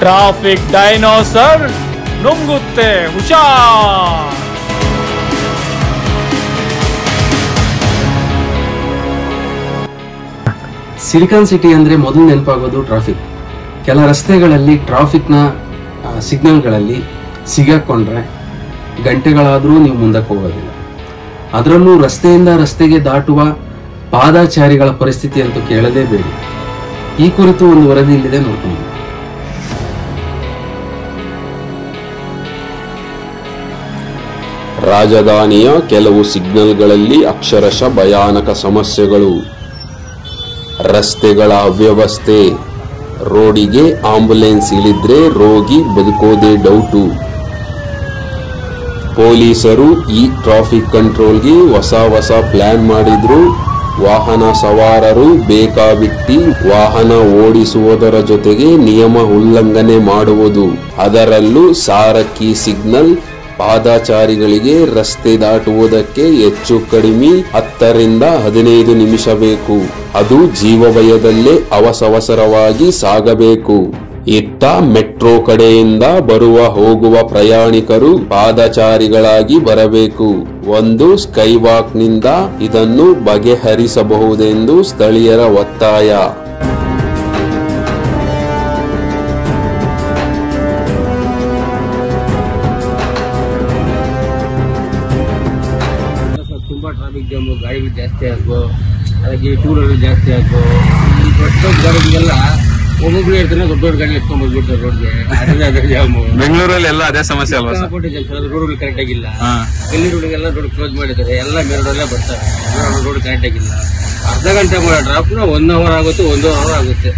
Traffic dinosaur ನುಂಗುತ್ತೆ, ಹುಷಾರ್. Silicon city ಅಂದ್ರೆ ಮೊದಲು ನೆನಪಾಗೋದು ಟ್ರಾಫಿಕ್. ಕೆಲ ರಸ್ತೆಗಳಲ್ಲಿ ಟ್ರಾಫಿಕ್ನ ಸಿಗ್ನಲ್ಗಳಲ್ಲಿ ಸಿಗಾಕೊಂಡ್ರೆ ಗಂಟೆಗಳಾದರೂ ನೀವು ಮುಂದಕ್ಕೆ ಹೋಗೋದಿಲ್ಲ. ಅದರಲ್ಲೂ ರಸ್ತೆಯಿಂದ ರಸ್ತೆಗೆ ದಾಟುವ ಪಾದಾಚಾರಿಗಳ ಪರಿಸ್ಥಿತಿ ಅಂತೂ ಕೇಳಲೇಬೇಡಿ. ಈ ಕುರಿತು ಒಂದು ವರದಿ ಇಲ್ಲಿದೆ, ನೋಡ್ಕೊಂಡು. ರಾಜಧಾನಿಯ ಕೆಲವು ಸಿಗ್ನಲ್ಗಳಲ್ಲಿ ಅಕ್ಷರಶಃ ಭಯಾನಕ ಸಮಸ್ಯೆಗಳು. ರಸ್ತೆಗಳ ಅವ್ಯವಸ್ಥೆ, ರೋಡಿಗೆ ಆಂಬ್ಯುಲೆನ್ಸ್ ಇಳಿದ್ರೆ ರೋಗಿ ಬದುಕೋದೇ ಡೌಟು. ಪೊಲೀಸರು ಈ ಟ್ರಾಫಿಕ್ ಕಂಟ್ರೋಲ್ಗೆ ಹೊಸ ಪ್ಲಾನ್ ಮಾಡಿದ್ರು. ವಾಹನ ಸವಾರರು ಬೇಕಾಬಿಟ್ಟಿ ವಾಹನ ಓಡಿಸುವುದರ ಜೊತೆಗೆ ನಿಯಮ ಉಲ್ಲಂಘನೆ ಮಾಡುವುದು. ಅದರಲ್ಲೂ ಸಾರಕ್ಕಿ ಸಿಗ್ನಲ್ ಪಾದಚಾರಿಗಳಿಗೆ ರಸ್ತೆ ದಾಟುವುದಕ್ಕೆ ಹೆಚ್ಚು ಕಡಿಮೆ 10 ರಿಂದ 15 ನಿಮಿಷ ಬೇಕು. ಅದು ಜೀವಭಯದಲ್ಲೇ ಅವಸರವಾಗಿ ಸಾಗಬೇಕು. ಇತ್ತ ಮೆಟ್ರೋ ಕಡೆಯಿಂದ ಬರುವ ಹೋಗುವ ಪ್ರಯಾಣಿಕರು ಪಾದಚಾರಿಗಳಾಗಿ ಬರಬೇಕು. ಒಂದು ಸ್ಕೈ ವಾಕ್ ನಿಂದ ಇದನ್ನು ಬಗೆಹರಿಸಬಹುದೆಂದು ಸ್ಥಳೀಯರ ಒತ್ತಾಯ. ತುಂಬಾ ಟ್ರಾಫಿಕ್ ಜಾಮು, ಗಾಡಿಗಳು ಜಾಸ್ತಿ ಆಗೋ, ಹಾಗೆ ಟೂ ವೀಲರ್ ಜಾಸ್ತಿ ಆಗೋ, ಈ ದೊಡ್ಡ ಗಾಡಿಗೆಲ್ಲ ಒಬ್ಬೊಬ್ರು ಹೇಳ್ತಾನೆ ದೊಡ್ಡ ದೊಡ್ಡ ಗಾಡಿ ಎತ್ಕೊಂಡ್ ಬಂದ್ಬಿಡ್ತಾರೆ ರೋಡ್ಗೆ. ಅದೇ ಜಾಮು. ಬೆಂಗಳೂರಲ್ಲಿ ಎಲ್ಲ ಅದೇ ಸಮಸ್ಯೆ ಅಲ್ವಾ? ರೋಡ್ಗಳು ಕರೆಕ್ಟ್ ಆಗಿಲ್ಲ. ಎಲ್ಲಿ ರೋಡ್ಗೆಲ್ಲ ರೋಡ್ ಕ್ಲೋಸ್ ಮಾಡಿದ್ದಾರೆ, ಎಲ್ಲ ಮೇಲ್ ರೋಡಲ್ಲೇ ಬರ್ತಾರೆ. ರೋಡ್ ಕರೆಕ್ಟ್ ಆಗಿಲ್ಲ. ಅರ್ಧ ಗಂಟೆ ಮಾಡೋ ಡ್ರಾಪ್ 1 ಅವರ್ ಆಗುತ್ತೆ, 1.5 ಅವರ್ ಆಗುತ್ತೆ.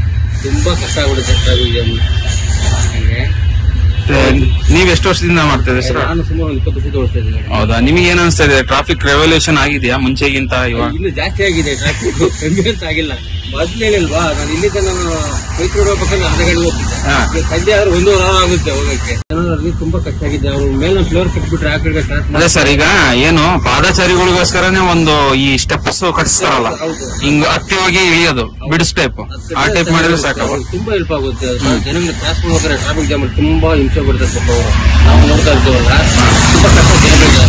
ತುಂಬಾ ಕಷ್ಟ ಆಗ್ಬಿಡುತ್ತೆ ಟ್ರಾಫಿಕ್ ಜಾಮ್. ನೀವ್ ಎಷ್ಟು ವರ್ಷದಿಂದ ಮಾಡ್ತಾ ಇದ್ದೀರಿ ಸರ್? ನಾನು ಸುಮಾರು 20 ವರ್ಷ ಓಡಿಸ್ತಾ ಇದ್ದೀನಿ. ಹೌದಾ? ನಿಮಗೆ ಏನ್ ಅನಿಸ್ತಾ ಇದೆ? ಟ್ರಾಫಿಕ್ ರೆವಲ್ಯೂಷನ್ ಆಗಿದೆಯಾ ಮುಂಚೆಗಿಂತ ಇವಾಗ? ಇನ್ನು ಜಾಸ್ತಿ ಆಗಿದೆ ಟ್ರಾಫಿಕ್, ಕಮ್ಮಿ ಅಂತ ಆಗಿಲ್ಲ. ಮೊದ್ಲೇನಿಲ್ವಾ, ನಾನು ಇಲ್ಲಿಂದ ನಾನು ಮೈಸೂರು ಹೋಗ್ಬೇಕಂದ್ರೆ ಅರ್ಧ ಗಂಟೆ ಹೋಗ್ತಿದ್ದೆ. ಸಂಜೆ ಆದ್ರೆ 1 ಅವರ್ ಆಗುತ್ತೆ ಹೋಗಕ್ಕೆ. ಜನರಲ್ಲಿ ತುಂಬಾ ಕಷ್ಟ ಆಗಿದೆ. ಅವ್ರ ಮೇಲೆ ಫ್ಲೋರ್ ಕಟ್ಬಿಟ್ರೆ ಆ ಕಡೆ ಅದೇ ಸರ್, ಈಗ ಏನು ಪಾದಚಾರಿಗಳಿಗೋಸ್ಕರನೇ ಒಂದು ಈ ಸ್ಟೆಪ್ಸ್ ಕಟ್ಸ್ತಾರಲ್ಲ, ಹಿಂಗ್ ಹತ್ತಿ ಹೋಗಿ ಇಳಿಯೋದು, ಬಿಡ್ ಸ್ಟೆಪ್, ಆ ಟೈಪ್ ಮಾಡಿದ್ರೆ ಸಾಕಲ್ಲ? ತುಂಬಾ ಹೆಲ್ಪ್ ಆಗುತ್ತೆ. ಜನಗಳಿಗೆ ಕ್ರಾಸ್ ಹೋಗ್ತಾರೆ. ಟ್ರಾಫಿಕ್ ಜಾಮ್ ತುಂಬಾ ಹಿಂಸೆ ಬಿಡ್ತಾರೆ ಪಾಪ ಅವರು. ನಾವು ನೋಡ್ತಾ ಇರ್ತೀವಲ್ಲ, ತುಂಬಾ ಕಷ್ಟ ಜನಗಳಿಗೆ.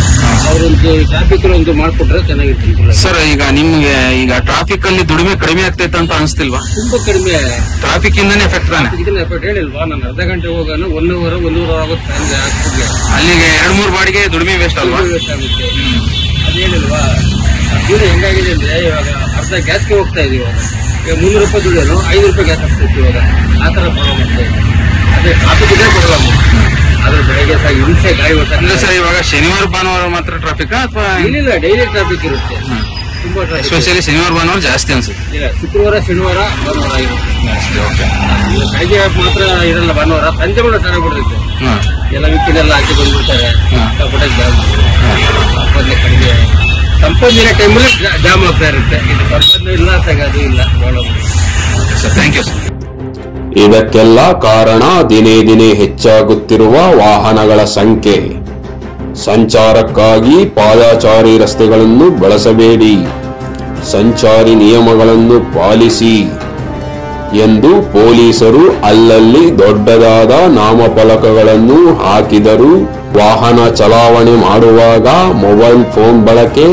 ಅವರೊಂದು ಟ್ರಾಫಿಕ್ ಒಂದು ಮಾಡ್ಕೊಟ್ರೆ ಚೆನ್ನಾಗಿರ್ತೀನಿ ಸರ್. ಈಗ ನಿಮ್ಗೆ ಈಗ ಟ್ರಾಫಿಕ್ ಅಲ್ಲಿ ದುಡಿಮೆ ಕಡಿಮೆ ಆಗ್ತೈತೆ ಅಂತ ಅನಿಸ್ತಿಲ್ವಾ? ತುಂಬಾ ಕಡಿಮೆ. ಟ್ರಾಫಿಕ್ ಇಂದಾನೆ ಎಫೆಕ್ಟ್ ತಾನೆ? ಎಫೆಕ್ಟ್ ಹೇಳಿಲ್ವಾ, ನಾನು ಅರ್ಧ ಗಂಟೆ ಹೋಗೋಣ 1 ಅವರ್ ಆಗುತ್ತೆ. ಅಲ್ಲಿಗೆ 2-3 ಬಾಡಿಗೆ ದುಡಿಮೆ ವೇಸ್ಟ್ ಅಲ್ವಾ? ವೇಸ್ಟ್ ಆಗುತ್ತೆ. ಅದೇನಿಲ್ವಾ, ಜೀವನ ಹೆಂಗಾಗಿದೆ ಅಂದ್ರೆ ಇವಾಗ ಅರ್ಧ ಗ್ಯಾಸ್ಗೆ ಹೋಗ್ತಾ ಇದೆ. ಇವಾಗ 300 ರೂಪಾಯಿ ದುಡಿಯೋನು 5 ರೂಪಾಯಿ ಗ್ಯಾಸ್ ಹಾಕ್ತೈತಿ ಇವಾಗ. ಆ ತರ ಪ್ರಾಬ್ಲಮ್ ಆಗ್ತಾ ಇದೆ. ಅದೇ ಟ್ರಾಫಿಕ್ ಇದ್ರೆ ಪ್ರಾಬ್ಲಮ್. ಆದ್ರೆ ಬೆಳಗ್ಗೆ ಹಿಂಸೆ ಗಾಡಿ ಅಂದ್ರೆ ಸರ್, ಇವಾಗ ಶನಿವಾರ ಭಾನುವಾರ ಮಾತ್ರ ಟ್ರಾಫಿಕ್ ಅಥವಾ? ಇಲ್ಲ, ಡೈಲಿ ಟ್ರಾಫಿಕ್ ಇರುತ್ತೆ. ತುಂಬಾ ಟ್ರಾಫಿಕ್. ಎಸ್ಪೆಷಲಿ ಶನಿವಾರ ಭಾನುವಾರ ಜಾಸ್ತಿ ಅನ್ಸುತ್ತೆ. ಇಲ್ಲ, ಶುಕ್ರವಾರ ಶನಿವಾರ ಭಾನುವಾರ ಇರುತ್ತೆ. ಬೆಳಗ್ಗೆ ಮಾತ್ರ ಇರಲ್ಲ ಭಾನುವಾರ. ಸಂಜೆ ಕೂಡ ಚೆನ್ನಾಗಿ ಬಿಡುತ್ತೆ. ಎಲ್ಲ ವಿಕ್ಕಿನೆಲ್ಲ ಹಾಕಿ ಬಂದ್ಬಿಡ್ತಾರೆ. ಸಂಪಾದನೆ ಕಡಿಮೆ. ಸಂಪಾದನೆ ಟೈಮಲ್ಲಿ ಜಾಮ್ ಆಗ್ತಾ ಇರುತ್ತೆ. ಇದು ಸಂಪಾದನೆ ಇಲ್ಲ, ಅದು ಇಲ್ಲ. Thank you sir. ಇದಕ್ಕೆಲ್ಲ ಕಾರಣ ದಿನೇ ಹೆಚ್ಚಾಗುತ್ತಿರುವ ವಾಹನಗಳ ಸಂಖ್ಯೆ. ಸಂಚಾರಕ್ಕಾಗಿ ಪಾದಚಾರಿ ರಸ್ತೆಗಳನ್ನು ಬಳಸಬೇಡಿ, ಸಂಚಾರಿ ನಿಯಮಗಳನ್ನು ಪಾಲಿಸಿ ಎಂದು ಪೊಲೀಸರು ಅಲ್ಲಲ್ಲಿ ದೊಡ್ಡದಾದ ನಾಮಫಲಕಗಳನ್ನು ಹಾಕಿದರು. ವಾಹನ ಚಲಾವಣೆ ಮಾಡುವಾಗ ಮೊಬೈಲ್ ಫೋನ್ ಬಳಕೆ,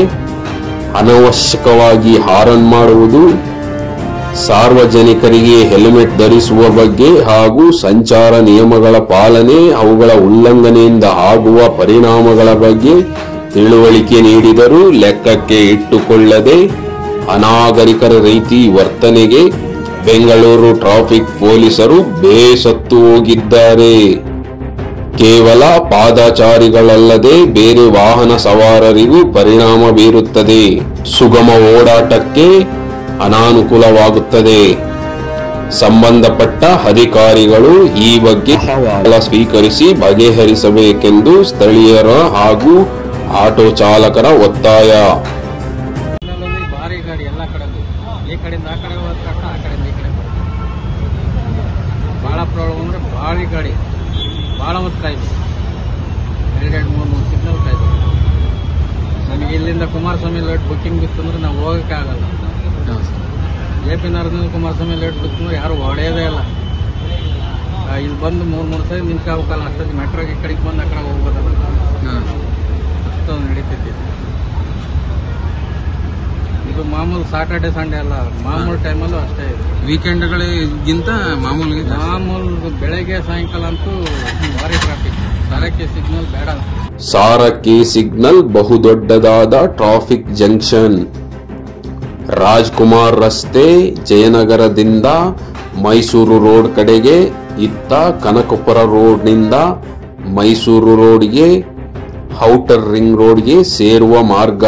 ಅನವಶ್ಯಕವಾಗಿ ಹಾರನ್ ಮಾಡುವುದು, ಸಾರ್ವಜನಿಕರಿಗೆ ಹೆಲ್ಮೆಟ್ ಧರಿಸುವ ಬಗ್ಗೆ ಹಾಗೂ ಸಂಚಾರ ನಿಯಮಗಳ ಪಾಲನೆ, ಅವುಗಳ ಉಲ್ಲಂಘನೆಯಿಂದ ಆಗುವ ಪರಿಣಾಮಗಳ ಬಗ್ಗೆ ತಿಳುವಳಿಕೆ ನೀಡಿದರೂ ಲೆಕ್ಕಕ್ಕೆ ಇಟ್ಟುಕೊಳ್ಳದೆ ಅನಾಗರಿಕರ ರೀತಿ ವರ್ತನೆಗೆ ಬೆಂಗಳೂರು ಟ್ರಾಫಿಕ್ ಪೊಲೀಸರು ಬೇಸತ್ತು ಹೋಗಿದ್ದಾರೆ. ಕೇವಲ ಪಾದಚಾರಿಗಳಲ್ಲದೆ ಬೇರೆ ವಾಹನ ಸವಾರರಿಗೂ ಪರಿಣಾಮ ಬೀರುತ್ತದೆ. ಸುಗಮ ಓಡಾಟಕ್ಕೆ ಅನಾನುಕೂಲವಾಗುತ್ತದೆ. ಸಂಬಂಧಪಟ್ಟ ಅಧಿಕಾರಿಗಳು ಈ ಬಗ್ಗೆ ಸ್ವೀಕರಿಸಿ ಬಗೆಹರಿಸಬೇಕೆಂದು ಸ್ಥಳೀಯರ ಹಾಗೂ ಆಟೋ ಚಾಲಕರ ಒತ್ತಾಯ. ಭಾರಿ ಗಾಡಿ ಎಲ್ಲ ಕಡೆ, ಈ ಕಡೆಯಿಂದ ಆ ಕಡೆ ಹೋದ ತಕ್ಷಣ ಆ ಕಡೆಯಿಂದ ಈ ಕಡೆ ಬಹಳ ಪ್ರಾಬ್ಲಮ್. ಅಂದ್ರೆ ಭಾರಿ ಗಾಡಿ ಬಹಳ ಹೊತ್ತು ಕಾಯ್ದು 2-3 ಸಿಗ್ನಲ್ ಕಾಯ್ದು. ನಮಗೆ ಇಲ್ಲಿಂದ ಕುಮಾರಸ್ವಾಮಿ ಲೇಟ್ ಬುಕ್ಕಿಂಗ್ ಬಿತ್ತು ಅಂದ್ರೆ ನಾವು ಹೋಗಕ್ಕೆ ಆಗಲ್ಲ. JP ನಗರದಿಂದ ಕುಮಾರಸ್ವಾಮಿ ಲೇಟ್ ಬಿತ್ತು ಅಂದ್ರೆ ಯಾರು ಹೊಡೆಯೋದೇ ಇಲ್ಲ. ಇಲ್ಲಿ ಬಂದು ಮೂರು ಸರಿ ನಿಂತ್ಕೋಬೇಕಲ್ಲ, ಅಷ್ಟೊಂದು ಮೆಟ್ರೋಗೆ ಈ ಕಡೆಗೆ ಬಂದು ಆ ಕಡೆ ಹೋಗ್ಬೋದಲ್ಲ, ಅಷ್ಟೊಂದು ನಡೀತೈತಿ. ಇದು ಮಾಮೂಲು ಸಾಟರ್ಡೆ ಸಂಡೇ ಅಲ್ಲ, ಮಾಮೂಲು ಟೈಮಲ್ಲೂ ಅಷ್ಟೇ ಇದೆ. ವೀಕೆಂಡ್ಗಳಿಗಿಂತ ಮಾಮೂಲು ಬೆಳಗ್ಗೆ ಸಾಯಂಕಾಲ ಅಂತೂ ಭಾರಿ ಟ್ರಾಫಿಕ್. ಸಾರಕ್ಕಿ ಸಿಗ್ನಲ್ ಬೇಡ. ಸಾರಕ್ಕಿ ಸಿಗ್ನಲ್ ಬಹುದೊಡ್ಡದಾದ ಟ್ರಾಫಿಕ್ ಜಂಕ್ಷನ್. ರಾಜ್ಕುಮಾರ್ ರಸ್ತೆ ಜಯನಗರದಿಂದ ಮೈಸೂರು ರೋಡ್ ಕಡೆಗೆ, ಇತ್ತ ಕನಕಪುರ ರೋಡ್ನಿಂದ ಮೈಸೂರು ರೋಡ್ಗೆ, ಔಟರ್ ರಿಂಗ್ ರೋಡ್ಗೆ ಸೇರುವ ಮಾರ್ಗ.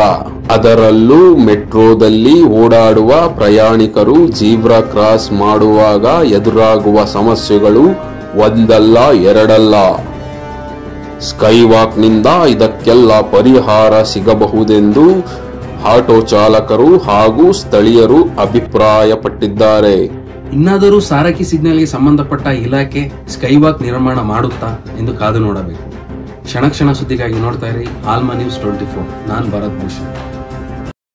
ಅದರಲ್ಲೂ ಮೆಟ್ರೋದಲ್ಲಿ ಓಡಾಡುವ ಪ್ರಯಾಣಿಕರು ಜೀಬ್ರಾ ಕ್ರಾಸ್ ಮಾಡುವಾಗ ಎದುರಾಗುವ ಸಮಸ್ಯೆಗಳು ಒಂದಲ್ಲ ಎರಡಲ್ಲ. ಸ್ಕೈ ವಾಕ್ನಿಂದ ಇದಕ್ಕೆಲ್ಲ ಪರಿಹಾರ ಸಿಗಬಹುದೆಂದು ಆಟೋ ಚಾಲಕರು ಹಾಗೂ ಸ್ಥಳೀಯರು ಅಭಿಪ್ರಾಯಪಟ್ಟಿದ್ದಾರೆ. ಇನ್ನಾದರೂ ಸಾರಕ್ಕಿ ಸಿಗ್ನಲ್ಗೆ ಸಂಬಂಧಪಟ್ಟ ಇಲಾಖೆ ಸ್ಕೈವಾಕ್ ನಿರ್ಮಾಣ ಮಾಡುತ್ತಾ ಎಂದು ಕಾದು ನೋಡಬೇಕು. ಕ್ಷಣ ಕ್ಷಣ ಸುದ್ದಿಗಾಗಿ ನೋಡ್ತಾ ಇರಿ ಆಲ್ಮಾ ನ್ಯೂಸ್ 24. ನಾನು ಭರತ್ ಭೂಷಣ್.